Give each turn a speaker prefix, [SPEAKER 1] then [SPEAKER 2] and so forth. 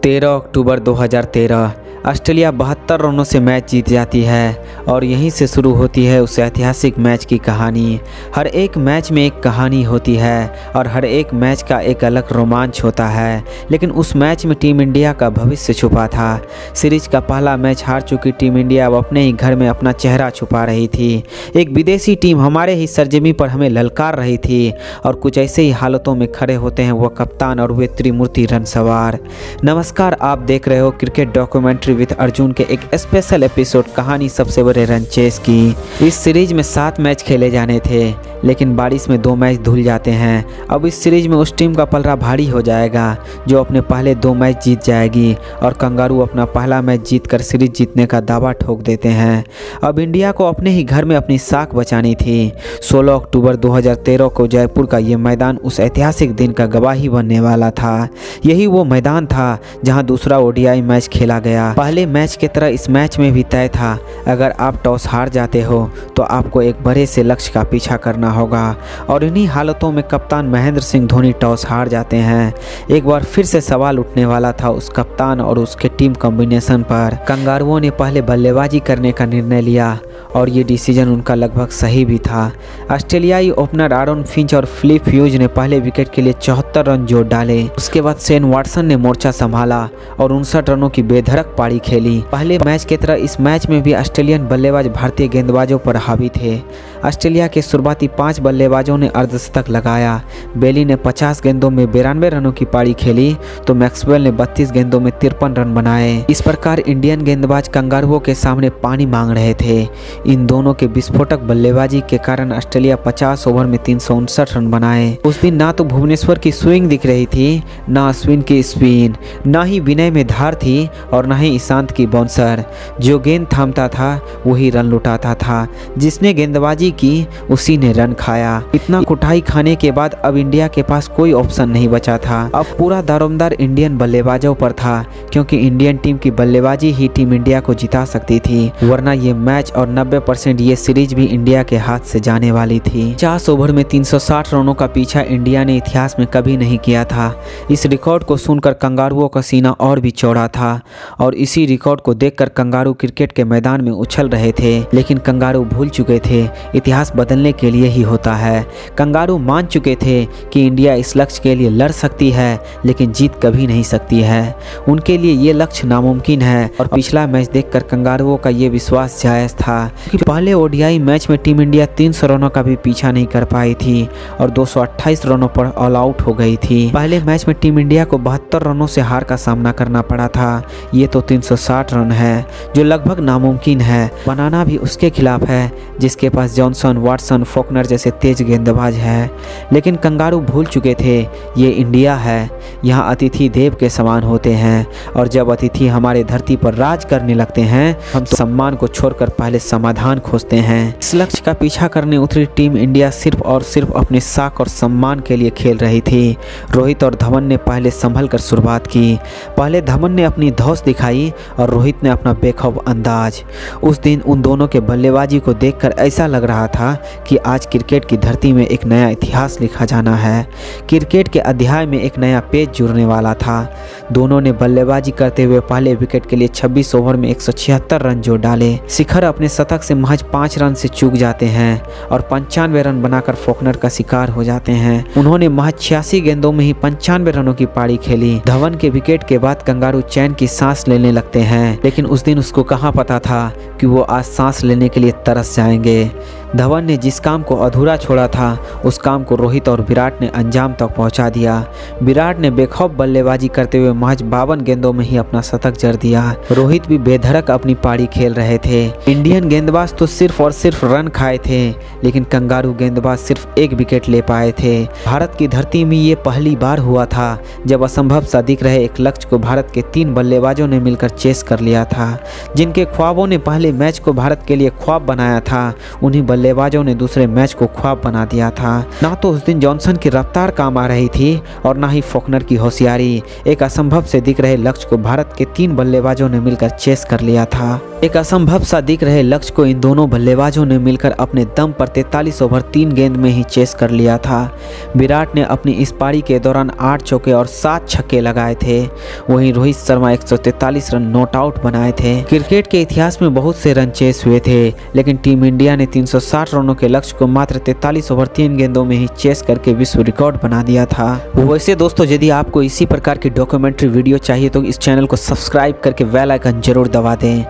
[SPEAKER 1] 13 अक्टूबर 2013 Australia 72 रनों से match जीत जाती है और यहीं से शुरू होती है उस ऐतिहासिक मैच की कहानी। हर एक मैच में एक कहानी होती है और हर एक मैच का एक अलग रोमांच होता है, लेकिन उस मैच में टीम इंडिया का भविष्य छुपा था। सीरीज का पहला मैच हार चुकी टीम इंडिया अब अपने ही घर में अपना चेहरा छुपा रही थी। एक विदेशी टीम हमारे ही सरजमी पर हमें ललकार रही थी और कुछ ऐसे ही हालतों में खड़े होते हैं वह कप्तान और वे त्रिमूर्ति रनसवार। नमस्कार, आप देख रहे हो क्रिकेट डॉक्यूमेंट्री विद अर्जुन के एक स्पेशल एपिसोड कहानी सबसे बड़े रन चेस की। इस सीरीज में 7 मैच खेले जाने थे, लेकिन बारिश में 2 मैच धुल जाते हैं। अब इस सीरीज में उस टीम का पलड़ा भारी हो जाएगा जो अपने पहले 2 मैच जीत जाएगी और कंगारू अपना पहला मैच जीतकर सीरीज जीतने का दावा ठोक देते हैं। अब इंडिया को अपने ही घर में अपनी साख बचानी थी। 16 अक्टूबर 2013 को जयपुर का ये मैदान उस ऐतिहासिक दिन का गवाही बनने वाला था। यही वो मैदान था जहां दूसरा ओडीआई मैच खेला गया। पहले मैच की तरह इस मैच में भी तय था, अगर आप टॉस हार जाते हो तो आपको एक बड़े से लक्ष्य का पीछा करना होगा और इन्हीं हालतों में कप्तान महेंद्र सिंह धोनी टॉस हार जाते हैं। एक बार फिर से सवाल उठने वाला था उस कप्तान और उसके टीम कॉम्बिनेशन पर। कंगारुओं ने पहले बल्लेबाजी करने का निर्णय लिया और ये डिसीजन उनका लगभग सही भी था। ऑस्ट्रेलियाई ओपनर आरोन फिंच और फिलिप ह्यूज ने पहले विकेट के लिए 74 रन जोड़ डाले। उसके बाद शेन वाटसन ने मोर्चा संभाला और 59 रनों की बेधड़क पारी खेली। पहले मैच की तरह इस मैच में भी ऑस्ट्रेलियन बल्लेबाज भारतीय गेंदबाजों पर हावी थे। ऑस्ट्रेलिया के शुरुआती 5 बल्लेबाजों ने अर्धशतक लगाया। बेली ने 50 गेंदों में 92 रनों की पारी खेली तो मैक्सवेल ने 32 गेंदों में 53 रन बनाए। इस प्रकार इंडियन गेंदबाज कंगारुओं के सामने पानी मांग रहे थे। इन दोनों के विस्फोटक बल्लेबाजी के कारण ऑस्ट्रेलिया 50 ओवर में 359 रन बनाए। उस दिन ना तो भुवनेश्वर की स्विंग दिख रही थी, ना अश्विन की स्पिन, ना ही विनय में धार थी और ना ही ईशांत की बाउंसर। जो गेंद थामता था वही रन लुटाता था। जिसने गेंदबाजी की उसी ने रन खाया। इतना कुटाई खाने के बाद अब इंडिया के पास कोई ऑप्शन नहीं बचा था। अब पूरा दारोमदार इंडियन बल्लेबाजों पर था, क्योंकि इंडियन टीम की बल्लेबाजी ही टीम इंडिया को जिता सकती थी, वरना ये मैच और 90% ये सीरीज भी इंडिया के हाथ से जाने वाली थी। 50 ओवर में 360 रनों का पीछा इंडिया ने इतिहास में कभी नहीं किया था। इस रिकॉर्ड को सुनकर कंगारुओं का सीना और भी चौड़ा था और इसी रिकॉर्ड को देखकर कंगारू क्रिकेट के मैदान में उछल रहे थे। लेकिन कंगारू भूल चुके थे इतिहास बदलने के लिए ही होता है। कंगारू मान चुके थे कि इंडिया इस लक्ष्य के लिए लड़ सकती है लेकिन जीत कभी नहीं सकती है। उनके लिए ये लक्ष्य नामुमकिन है और पिछला मैच देखकर कंगारुओं का ये विश्वास जायज़ था कि पहले ओडीआई मैच में टीम इंडिया 300 रनों का भी पीछा नहीं कर पाई थी और 228 रनों पर ऑल आउट हो गई थी। पहले मैच में टीम इंडिया को 72 रनों से हार का सामना करना पड़ा था। ये तो 360 रन है जो लगभग नामुमकिन है। बनाना भी उसके खिलाफ है जिसके पास जॉनसन, वाटसन, फॉकनर जैसे तेज गेंदबाज है। लेकिन कंगारू भूल चुके थे ये इंडिया है, यहाँ अतिथि देव के समान होते हैं और जब अतिथि हमारे धरती पर राज करने लगते हैं हम तो सम्मान को छोड़कर पहले समाधान खोजते हैं। इस लक्ष्य का पीछा करने उतरी टीम इंडिया सिर्फ और सिर्फ अपने साख और सम्मान के लिए खेल रही थी। रोहित और धवन ने पहले संभल कर शुरुआत की। पहले धवन ने अपनी धौंस दिखाई और रोहित ने अपना बेखौफ अंदाज। उस दिन उन दोनों के बल्लेबाजी को देखकर ऐसा लग रहा था कि आज क्रिकेट की धरती में एक नया इतिहास लिखा जाना है। क्रिकेट के अध्याय में एक नया पेज जुड़ने वाला था। दोनों ने बल्लेबाजी करते हुए पहले विकेट के लिए 26 ओवर में 176 रन जोड़ डाले। शिखर अपने शतक से महज 5 रन से चूक जाते हैं और 95 रन बनाकर फॉकनर का शिकार हो जाते हैं। उन्होंने महज 86 गेंदों में ही 95 रनों की पारी खेली। धवन के विकेट के बाद कंगारू चैन की सांस लेने लगते हैं, लेकिन उस दिन उसको कहाँ पता था कि वो आज सांस लेने के लिए तरस जाएंगे। धवन ने जिस काम को अधूरा छोड़ा था उस काम को रोहित और विराट ने अंजाम तक पहुंचा दिया। विराट ने बेखौफ बल्लेबाजी करते हुए महज 52 गेंदों में ही अपना शतक जड़ दिया। रोहित भी बेधड़क अपनी पारी खेल रहे थे। इंडियन गेंदबाज तो सिर्फ और सिर्फ रन खाए थे, लेकिन कंगारू गेंदबाज सिर्फ 1 विकेट ले पाए थे। भारत की धरती में ये पहली बार हुआ था जब असंभव सा दिख रहे एक लक्ष्य को भारत के 3 बल्लेबाजों ने मिलकर चेस कर लिया था। जिनके ख्वाबों ने पहले मैच को भारत के लिए ख्वाब बनाया था उन्हीं बल्लेबाजों ने दूसरे मैच को ख्वाब बना दिया था। ना तो उस दिन जॉनसन की रफ्तार काम आ रही थी और ना ही फॉकनर की होशियारी। एक असंभव से दिख रहे लक्ष्य को भारत के 3 बल्लेबाजों ने मिलकर चेस कर लिया था। एक असंभव सा दिख रहे लक्ष्य को इन दोनों बल्लेबाजों ने मिलकर अपने दम पर 43 ओवर 3 गेंद में ही चेस कर लिया था। विराट ने अपनी इस पारी के दौरान 8 चौके और 7 छक्के लगाए थे। वहीं Rohit Sharma 143 run not out बनाए थे। क्रिकेट के इतिहास में बहुत से रन चेस हुए थे, लेकिन टीम इंडिया ने 360 रनों के लक्ष्य को मात्र 43 ओवर 3 गेंदों में ही चेस करके विश्व रिकॉर्ड बना दिया था। वैसे दोस्तों, यदि आपको इसी प्रकार की डॉक्यूमेंट्री वीडियो चाहिए तो इस चैनल को सब्सक्राइब करके बेल आइकन जरूर दबा दें।